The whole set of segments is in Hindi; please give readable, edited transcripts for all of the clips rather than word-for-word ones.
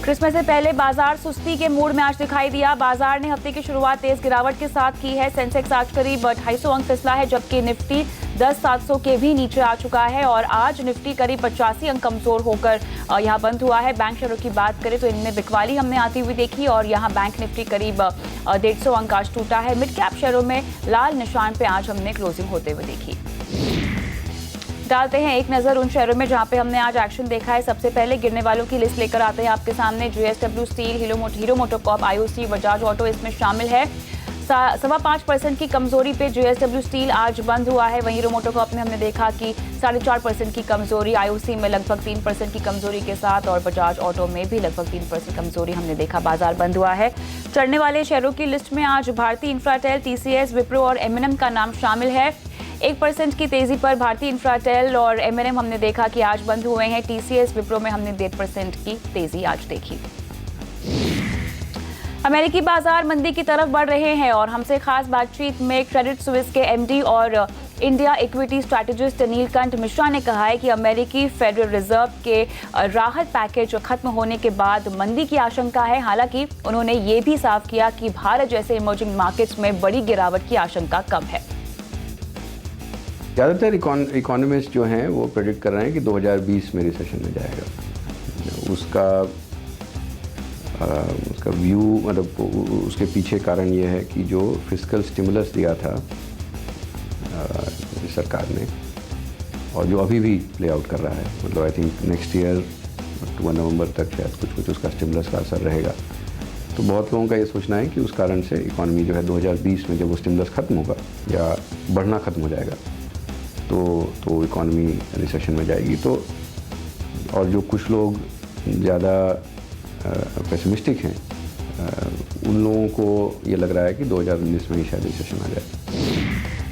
क्रिसमस से पहले बाजार सुस्ती के मूड में आज दिखाई दिया। बाजार ने हफ्ते की शुरुआत तेज गिरावट के साथ की है। सेंसेक्स आज करीब 250 अंक फिसला है, जबकि निफ्टी 10,700 के भी नीचे आ चुका है और आज निफ्टी करीब 85 अंक कमजोर होकर यहां बंद हुआ है। बैंक शेयरों की बात करें तो इनमें बिकवाली हमने आती हुई देखी और यहां बैंक निफ्टी करीब 150 अंक आज टूटा है। मिड कैप शेयरों में लाल निशान पे आज हमने क्लोजिंग होते हुए देखी। डालते हैं एक नजर उन शहरों में जहां पे हमने आज एक्शन देखा है। सबसे पहले गिरने वालों की लिस्ट लेकर आते हैं आपके सामने। JSW steel, hero MotoCorp, IOC, Bajaj auto इसमें शामिल है। 5.25% की कमजोरी पे JSW स्टील आज बंद हुआ है। वहीं हीरो मोटोकॉर्प में हमने देखा कि 4.5% की कमजोरी, IOC में लगभग 3% की कमजोरी के साथ और बजाज ऑटो में भी लगभग 3% कमजोरी हमने देखा। बाजार बंद हुआ है। चढ़ने वाले शेयरों की लिस्ट में आज भारती इन्फ्राटेल, TCS, विप्रो और M&M का नाम शामिल है। 1% की तेजी पर भारती इन्फ्राटेल और M&M हमने देखा कि आज बंद हुए हैं। TCS, विप्रो में हमने 1.5% की तेजी आज देखी। अमेरिकी बाजार मंदी की तरफ बढ़ रहे हैं और हमसे खास बातचीत में क्रेडिट स्विस के MD और India equity strategist Neelkanth Mishra ने कहा है कि अमेरिकी फेडरल रिजर्व के राहत पैकेज खत्म होने के बाद मंदी की आशंका है। हालांकि उन्होंने ये भी साफ किया कि भारत जैसे इमर्जिंग मार्केट्स में बड़ी गिरावट की आशंका कम है। ज़्यादातर इकोनॉमिस्ट जो हैं वो प्रेडिक्ट कर रहे हैं कि 2020 में रिसेशन में जाएगा। उसका व्यू मतलब उसके पीछे कारण ये है कि जो फिस्कल स्टिमुलस दिया था सरकार ने और जो अभी भी प्ले आउट कर रहा है, मतलब आई थिंक नेक्स्ट ईयर अक्टूबर नवंबर तक शायद कुछ उसका स्टिमुलस का असर रहेगा। तो बहुत लोगों का ये सोचना है कि उस कारण से इकॉनमी जो है 2020 में जब वो स्टिमुलस खत्म होगा या बढ़ना खत्म हो जाएगा तो इकॉनमी रिसेशन में जाएगी। तो और जो कुछ लोग ज़्यादा पेसिमिस्टिक हैं उन लोगों को ये लग रहा है कि 2019 में ही शायद रिसेशन आ जाए।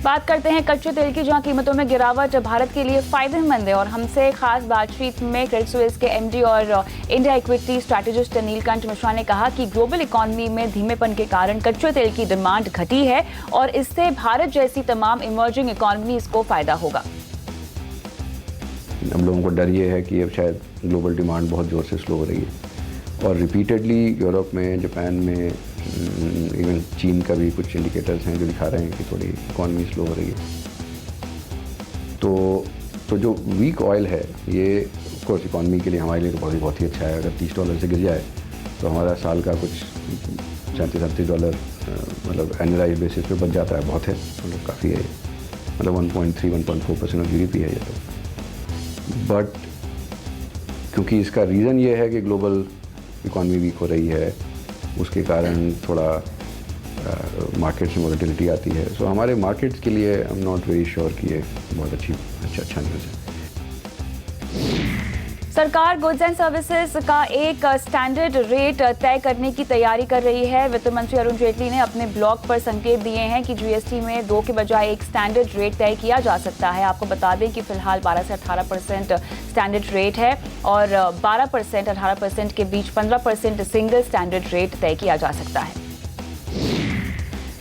बात करते हैं कच्चे तेल की, जहां कीमतों में गिरावट भारत के लिए फायदेमंद है और हमसे खास बातचीत में क्रेडिट स्विस के MD और India equity strategist Neelkanth Mishra ने कहा कि ग्लोबल इकोनॉमी में धीमेपन के कारण कच्चे तेल की डिमांड घटी है और इससे भारत जैसी तमाम इमर्जिंग इकोनॉमीज को फायदा होगा। हम लोगों को डर ये है कि अब शायद ग्लोबल डिमांड बहुत ज़ोर से स्लो हो रही है और रिपीटेडली यूरोप में, जापान में, इवन चीन का भी कुछ इंडिकेटर्स हैं जो दिखा रहे हैं कि थोड़ी इकॉनमी स्लो हो रही है। तो जो वीक ऑयल है ये कोर्स इकॉनमी के लिए हमारे लिए तो बहुत ही अच्छा है। अगर $30 से गिर जाए तो हमारा साल का कुछ $37 मतलब एनुअलाइज बेसिस पे बच जाता है। बहुत है, मतलब काफ़ी है, मतलब 1.3-1.4% ऑफ GDP है ये तो। बट क्योंकि इसका रीज़न ये है कि ग्लोबल इकॉनमी वीक हो रही है, उसके कारण थोड़ा मार्केट्स में वोलेटिलिटी आती है। सो हमारे मार्केट्स के लिए I am not very sure कि ये बहुत अच्छा न्यूज़ है। सरकार गुड्स एंड सर्विसेज का एक स्टैंडर्ड रेट तय करने की तैयारी कर रही है। वित्त मंत्री अरुण जेटली ने अपने ब्लॉग पर संकेत दिए हैं कि GST में 2 के बजाय एक स्टैंडर्ड रेट तय किया जा सकता है। आपको बता दें कि फिलहाल 12 से 18% स्टैंडर्ड रेट है और 12% 18% के बीच 15% सिंगल स्टैंडर्ड रेट तय किया जा सकता है।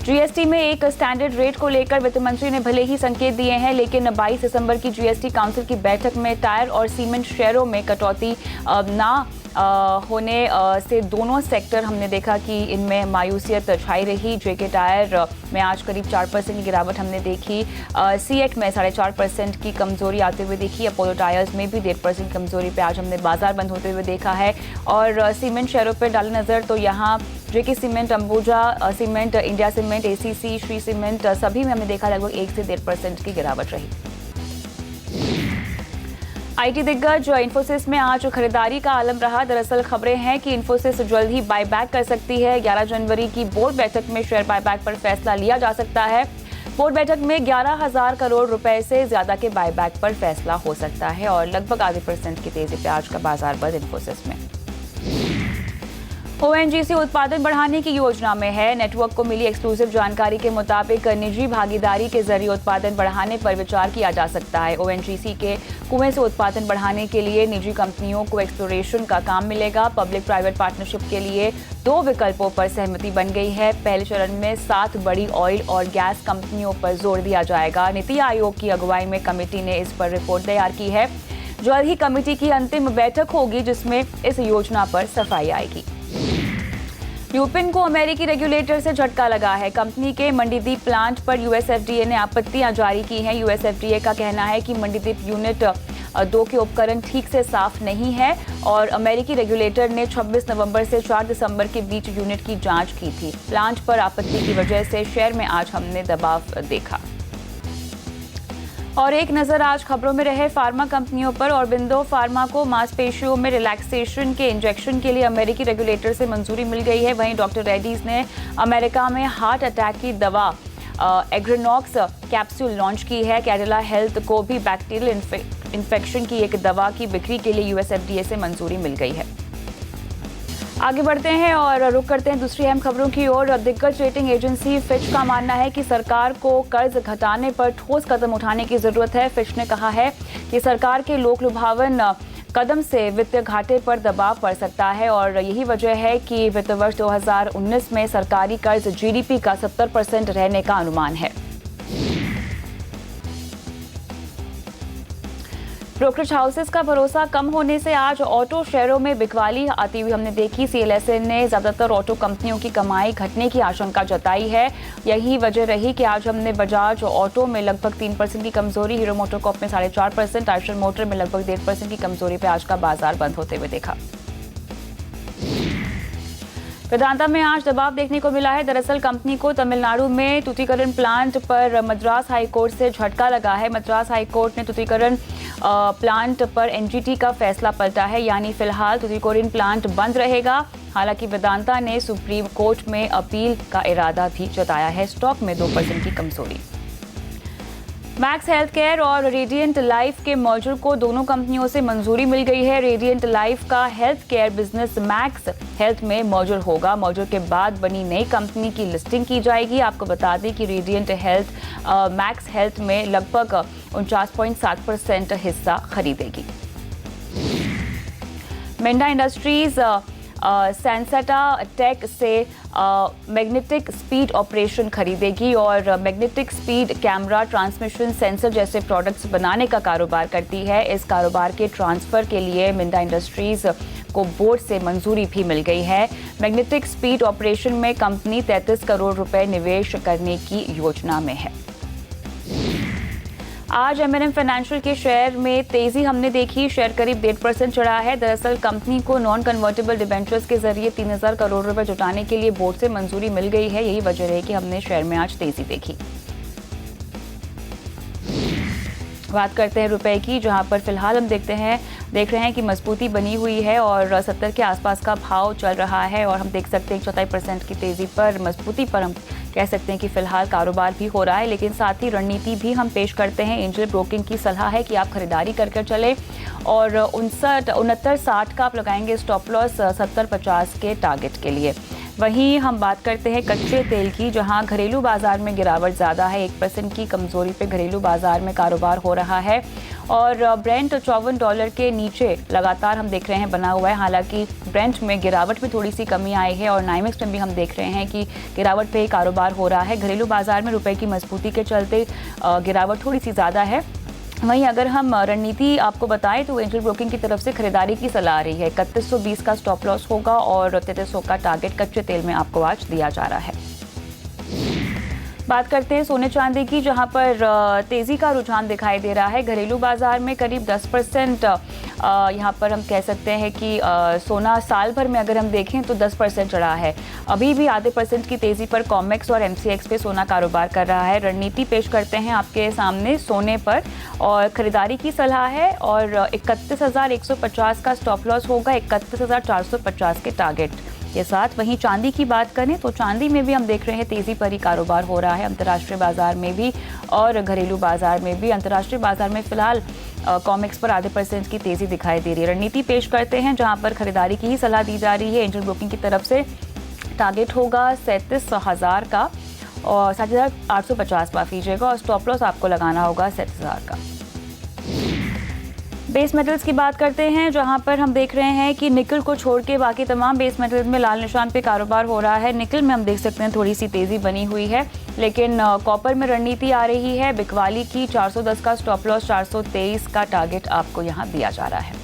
GST में एक स्टैंडर्ड रेट को लेकर वित्त मंत्री ने भले ही संकेत दिए हैं, लेकिन 22 दिसंबर की GST काउंसिल की बैठक में टायर और सीमेंट शेयरों में कटौती ना होने से दोनों सेक्टर हमने देखा कि इनमें मायूसियत छाई रही। JK टायर में आज करीब 4% की गिरावट हमने देखी। CEAT में 4.5% की कमजोरी आते हुए देखी। अपोलो टायर्स में भी 1.5% कमजोरी पे आज हमने बाजार बंद होते हुए देखा है। और सीमेंट शेयरों पर डालें नज़र तो यहाँ JK cement, Ambuja cement, India cement, ACC, Shri cement सभी में हमने देखा लगभग 1 से 1.5% की गिरावट रही। IT दिग्गज इन्फोसिस में आज खरीदारी का आलम रहा। दरअसल खबरें हैं कि इन्फोसिस जल्द ही बायबैक कर सकती है। 11 जनवरी की बोर्ड बैठक में शेयर बायबैक पर फैसला लिया जा सकता है। बोर्ड बैठक में 11,000 करोड़ रुपए से ज्यादा के बायबैक पर फैसला हो सकता है और लगभग आधे % की तेजी पे आज का बाजार बंद इन्फोसिस में। ONGC उत्पादन बढ़ाने की योजना में है। नेटवर्क को मिली एक्सक्लूसिव जानकारी के मुताबिक निजी भागीदारी के जरिए उत्पादन बढ़ाने पर विचार किया जा सकता है। ONGC के कुएं से उत्पादन बढ़ाने के लिए निजी कंपनियों को एक्सप्लोरेशन का काम मिलेगा। पब्लिक प्राइवेट पार्टनरशिप के लिए 2 विकल्पों पर सहमति बन गई है। पहले चरण में 7 बड़ी ऑयल और गैस कंपनियों पर जोर दिया जाएगा। नीति आयोग की अगुवाई में कमेटी ने इस पर रिपोर्ट तैयार की है। जल्द ही कमेटी की अंतिम बैठक होगी जिसमें इस योजना पर सफाई आएगी। ल्यूपिन को अमेरिकी रेगुलेटर से झटका लगा है। कंपनी के मंडीदीप प्लांट पर यूएसएफडीए ने आपत्तियां जारी की हैं। यूएसएफडीए का कहना है कि मंडीदीप यूनिट 2 के उपकरण ठीक से साफ नहीं है और अमेरिकी रेगुलेटर ने 26 नवंबर से 4 दिसंबर के बीच यूनिट की जांच की थी। प्लांट पर आपत्ति की वजह से शेयर में आज हमने दबाव देखा। और एक नजर आज खबरों में रहे फार्मा कंपनियों पर। ऑरबिंदो फार्मा को मांसपेशियों में रिलैक्सेशन के इंजेक्शन के लिए अमेरिकी रेगुलेटर से मंजूरी मिल गई है। वहीं डॉक्टर रेड्डीज ने अमेरिका में हार्ट अटैक की दवा एग्रेनॉक्स कैप्सूल लॉन्च की है। कैडिला हेल्थ को भी बैक्टीरियल इन्फेक्शन की एक दवा की बिक्री के लिए यूएसएफडीए से मंजूरी मिल गई है। आगे बढ़ते हैं और रुख करते हैं दूसरी अहम खबरों की ओर। दिग्गज रेटिंग एजेंसी फिच का मानना है कि सरकार को कर्ज घटाने पर ठोस कदम उठाने की जरूरत है। फिच ने कहा है कि सरकार के लोक लुभावन कदम से वित्तीय घाटे पर दबाव पड़ सकता है और यही वजह है कि वित्त वर्ष 2019 में सरकारी कर्ज जीडीपी का 70% रहने का अनुमान है। ब्रोकरेज हाउसेस का भरोसा कम होने से आज ऑटो शेयरों में बिकवाली आती हुई हमने देखी। सीएलएसए ने ज्यादातर ऑटो कंपनियों की कमाई घटने की आशंका जताई है। यही वजह रही कि आज हमने बजाज ऑटो में लगभग 3% की कमजोरी, हीरो मोटोकॉर्प में 4.5%, आयशर मोटर में लगभग 1.5% की कमजोरी पर आज का बाजार बंद होते हुए देखा। वेदांता में आज दबाव देखने को मिला है। दरअसल कंपनी को तमिलनाडु में तुतीकरण प्लांट पर मद्रास हाईकोर्ट से झटका लगा है। मद्रास हाईकोर्ट ने तुतीकरण प्लांट पर एनजीटी का फैसला पलटा है, यानी फिलहाल तुतीकोरिन प्लांट बंद रहेगा। हालांकि वेदांता ने सुप्रीम कोर्ट में अपील का इरादा भी जताया है। स्टॉक में 2% की कमजोरी। मैक्स हेल्थ केयर और रेडिएंट लाइफ के मर्जर को दोनों कंपनियों से मंजूरी मिल गई है। रेडिएंट लाइफ का health care business max health में मर्जर होगा। मर्जर के बाद बनी नई कंपनी की लिस्टिंग की जाएगी। आपको बता दें कि रेडिएंट हेल्थ मैक्स हेल्थ में लगभग 49.7% हिस्सा खरीदेगी। मिंडा इंडस्ट्रीज सेंसेटा टेक से मैग्नेटिक स्पीड ऑपरेशन खरीदेगी और magnetic speed camera, transmission sensor जैसे प्रोडक्ट्स बनाने का कारोबार करती है। इस कारोबार के ट्रांसफर के लिए मिंडा इंडस्ट्रीज को बोर्ड से मंजूरी भी मिल गई है। मैग्नेटिक स्पीड ऑपरेशन में कंपनी 33 करोड़ रुपए निवेश करने की योजना में है। आज एमएनएम फाइनेंशियल के शेयर में तेजी हमने देखी। शेयर करीब 1.5% चढ़ा है। दरअसल कंपनी को नॉन कन्वर्टेबल डिबेंचर्स के जरिए 3000 करोड़ रुपए जुटाने के लिए बोर्ड से मंजूरी मिल गई है। यही वजह है कि हमने शेयर में आज तेजी देखी। बात करते हैं रुपए की, जहां पर फिलहाल हम देख रहे हैं कि मजबूती बनी हुई है और 70 के आसपास का भाव चल रहा है और हम देख सकते हैं 4% की तेजी पर, मजबूती पर हम कह सकते हैं कि फिलहाल कारोबार भी हो रहा है। लेकिन साथ ही रणनीति भी हम पेश करते हैं। एंजल ब्रोकिंग की सलाह है कि आप खरीदारी करके चले और 69-60 का आप लगाएंगे स्टॉप लॉस 70-50 के टारगेट के लिए। वहीं हम बात करते हैं कच्चे तेल की, जहां घरेलू बाजार में गिरावट ज़्यादा है। 1% की कमजोरी पे घरेलू बाजार में कारोबार हो रहा है और ब्रेंट $54 के नीचे लगातार हम देख रहे हैं बना हुआ है। हालांकि ब्रेंट में गिरावट में थोड़ी सी कमी आई है और नाइमेक्स में भी हम देख रहे हैं कि गिरावट पे ही कारोबार हो रहा है। घरेलू बाजार में रुपए की मजबूती के चलते गिरावट थोड़ी सी ज़्यादा है। वहीं अगर हम रणनीति आपको बताएं तो एंजल ब्रोकिंग की तरफ से खरीदारी की सलाह आ रही है। 3120 का स्टॉप लॉस होगा और 3300 का टारगेट कच्चे तेल में आपको आज दिया जा रहा है। बात करते हैं सोने चांदी की, जहां पर तेजी का रुझान दिखाई दे रहा है। घरेलू बाजार में करीब 10% यहां पर हम कह सकते हैं कि सोना साल भर में अगर हम देखें तो 10% चढ़ा है। अभी भी आधे % की तेजी पर कॉमेक्स और एमसीएक्स पे सोना कारोबार कर रहा है। रणनीति पेश करते हैं आपके सामने सोने पर और खरीदारी की सलाह है और 31,150 का स्टॉप लॉस होगा, 31,450 के टारगेट के साथ। वहीं चांदी की बात करें तो चांदी में भी हम देख रहे हैं तेजी पर ही कारोबार हो रहा है, अंतर्राष्ट्रीय बाजार में भी और घरेलू बाजार में भी। अंतर्राष्ट्रीय बाजार में फिलहाल कॉमेक्स पर आधे % की तेजी दिखाई दे रही है। रणनीति पेश करते हैं जहां पर खरीदारी की ही सलाह दी जा रही है। एंजल ब्रोकिंग की तरफ से टारगेट होगा 37,000 का और 7,850 माफ कीजिएगा और स्टॉप लॉस आपको लगाना होगा 7,000 का। बेस मेटल्स की बात करते हैं, जहां पर हम देख रहे हैं कि निकल को छोड़ के बाकी तमाम बेस मेटल्स में लाल निशान पे कारोबार हो रहा है। निकल में हम देख सकते हैं थोड़ी सी तेजी बनी हुई है, लेकिन कॉपर में रणनीति आ रही है बिकवाली की। 410 का स्टॉप लॉस, 423 का टारगेट आपको यहां दिया जा रहा है।